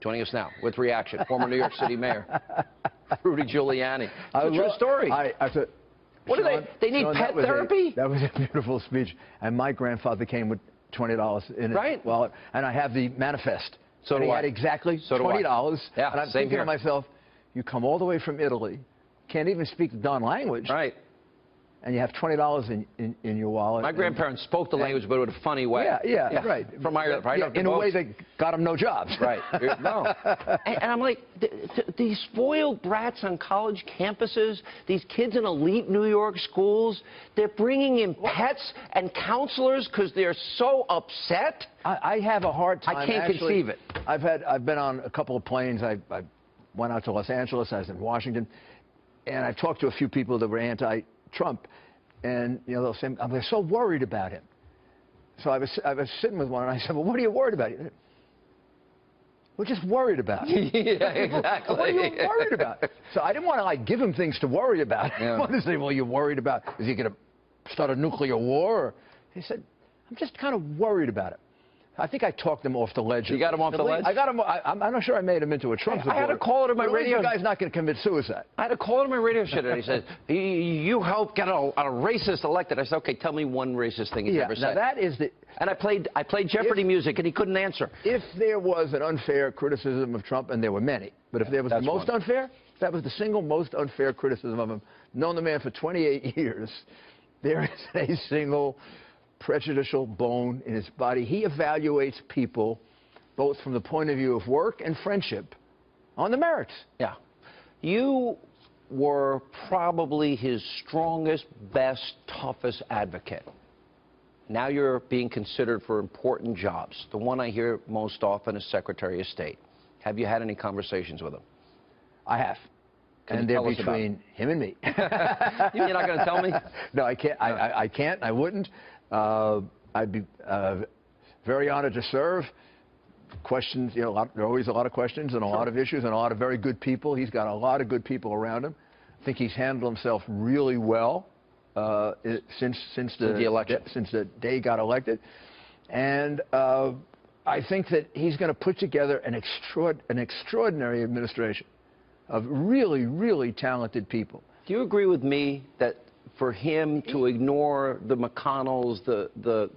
Joining us now with reaction, former New York City Mayor Rudy Giuliani. It's a true story. What do they need Sean, pet therapy? That was a beautiful speech. And my grandfather came with $20 in his wallet, and I have the manifest. So and do he I. had exactly So do $20. Yeah, and I'm same thinking here. to myself, you come all the way from Italy, can't even speak the darn language. Right. And you have $20 in your wallet. My grandparents spoke the language, but in a funny way. Yeah, right. From Ireland, right? In a way that got them no jobs. Right. No. And I'm like, these spoiled brats on college campuses, these kids in elite New York schools, they're bringing in pets and counselors because they're so upset. I have a hard time. I can't conceive it. I've been on a couple of planes. I went out to Los Angeles. I was in Washington, and I talked to a few people that were anti-Trump, and they'll say, they're so worried about him. So I was sitting with one, and I said, well, what are you worried about? We're just worried about him. Yeah, exactly. What are you worried about? So I didn't want to give him things to worry about. I wanted to say, well, you're worried about, is he going to start a nuclear war? He said, I'm just kind of worried about it. I think I talked him off the ledge. You got him off the ledge? I got him. I'm not sure I made him into a Trump supporter. I had a caller to my radio. The guy's not going to commit suicide. I had a caller to my radio show and he said, you helped get a racist elected. I said, okay, tell me one racist thing he's ever said. Now that is the... And I played Jeopardy music, and he couldn't answer. If there was an unfair criticism of Trump, and there were many, but if there was the most unfair, that was the single most unfair criticism of him. Known the man for 28 years, there is a single prejudicial bone in his body. He evaluates people both from the point of view of work and friendship on the merits. Yeah. You were probably his strongest, best, toughest advocate. Now you're being considered for important jobs. The one I hear most often is Secretary of State. Have you had any conversations with him? I have. And they're between him and me. You're not going to tell me? No, I can't. I can't. I wouldn't. I'd be very honored to serve. Questions, there are always a lot of questions and a lot of issues and a lot of very good people. He's got a lot of good people around him. I think he's handled himself really well since the day he got elected. And I think that he's going to put together an extraordinary administration of really, really talented people. Do you agree with me that for him to ignore the McConnells,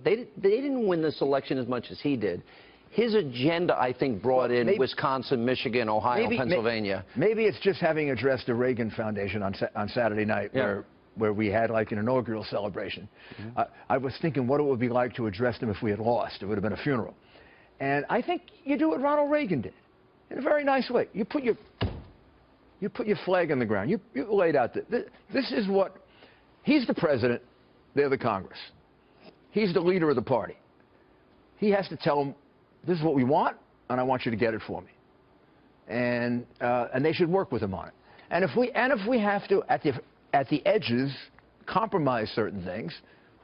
they didn't win this election as much as he did? His agenda, I think, brought in Wisconsin, Michigan, Ohio, Pennsylvania. Maybe it's just having addressed the Reagan Foundation on Saturday night, where we had like an inaugural celebration. I was thinking what it would be like to address them if we had lost. It would have been a funeral. And I think you do what Ronald Reagan did in a very nice way. You put your flag in the ground. You laid out this is what. He's the president, they're the Congress. He's the leader of the party. He has to tell them, this is what we want, and I want you to get it for me. And they should work with him on it. And if we have to, at the edges, compromise certain things,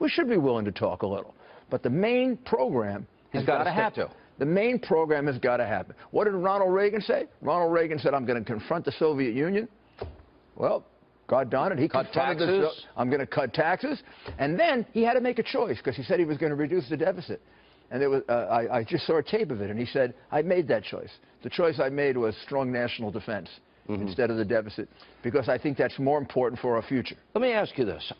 we should be willing to talk a little. But the main program has got to happen. The main program has got to happen. What did Ronald Reagan say? Ronald Reagan said, I'm going to confront the Soviet Union. Well, God darn it, he cut taxes. I'm going to cut taxes. And then he had to make a choice because he said he was going to reduce the deficit. And there was, I just saw a tape of it, and he said, I made that choice. The choice I made was strong national defense instead of the deficit, because I think that's more important for our future. Let me ask you this.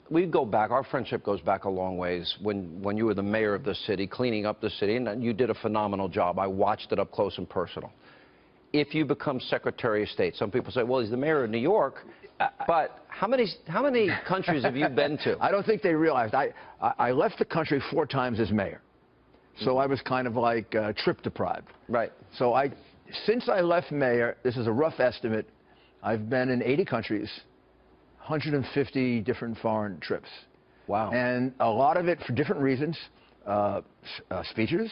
We go back, our friendship goes back a long ways when you were the mayor of the city, cleaning up the city, and you did a phenomenal job. I watched it up close and personal. If you become Secretary of State, some people say, well, he's the mayor of New York, but how many countries have you been to? I don't think they realized. I left the country 4 times as mayor, so I was kind of like trip deprived. Right. So since I left mayor, this is a rough estimate, I've been in 80 countries, 150 different foreign trips. Wow. And a lot of it for different reasons, speeches,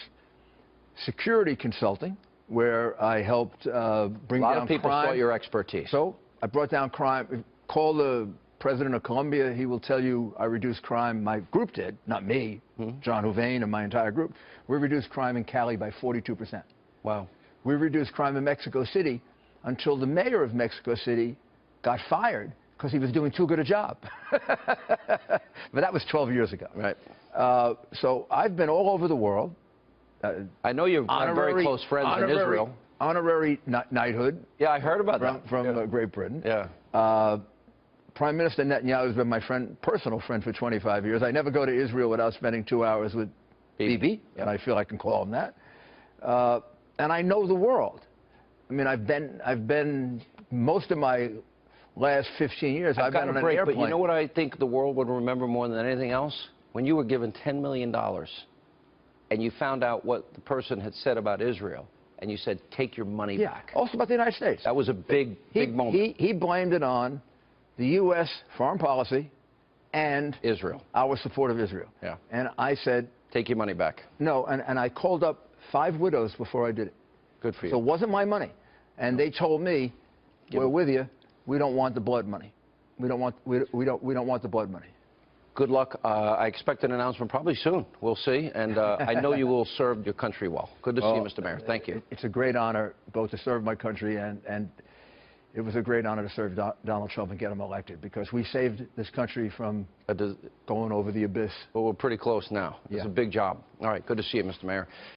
security consulting, where I helped bring down crime. A lot of people saw your expertise. So I brought down crime. Call the president of Colombia. He will tell you I reduced crime. My group did, not me, John Houvain and my entire group. We reduced crime in Cali by 42%. Wow. We reduced crime in Mexico City until the mayor of Mexico City got fired because he was doing too good a job. But that was 12 years ago. Right. So I've been all over the world. I know you're very close friends in Israel. honorary knighthood. Yeah, I heard about that. From Great Britain. Yeah. Prime Minister Netanyahu has been my personal friend for 25 years. I never go to Israel without spending 2 hours with Bibi, and I feel I can call him that. And I know the world. I mean, I've been most of my last 15 years. I've been on an airplane. But you know what I think the world would remember more than anything else? When you were given $10 million, and you found out what the person had said about Israel, and you said, "Take your money back." Also about the United States. That was a big moment. He blamed it on the U.S. foreign policy and Israel, our support of Israel. Yeah. And I said, "Take your money back." No, and I called up 5 widows before I did it. Good for you. So it wasn't my money. And they told me, "We're with you. We don't want the blood money. We don't want the blood money." Good luck. I expect an announcement probably soon. We'll see. And I know you will serve your country well. Good to see you, Mr. Mayor. Thank you. It's a great honor both to serve my country and it was a great honor to serve Donald Trump and get him elected, because we saved this country from going over the abyss. Well, we're pretty close now. It's Yeah. a big job. All right. Good to see you, Mr. Mayor.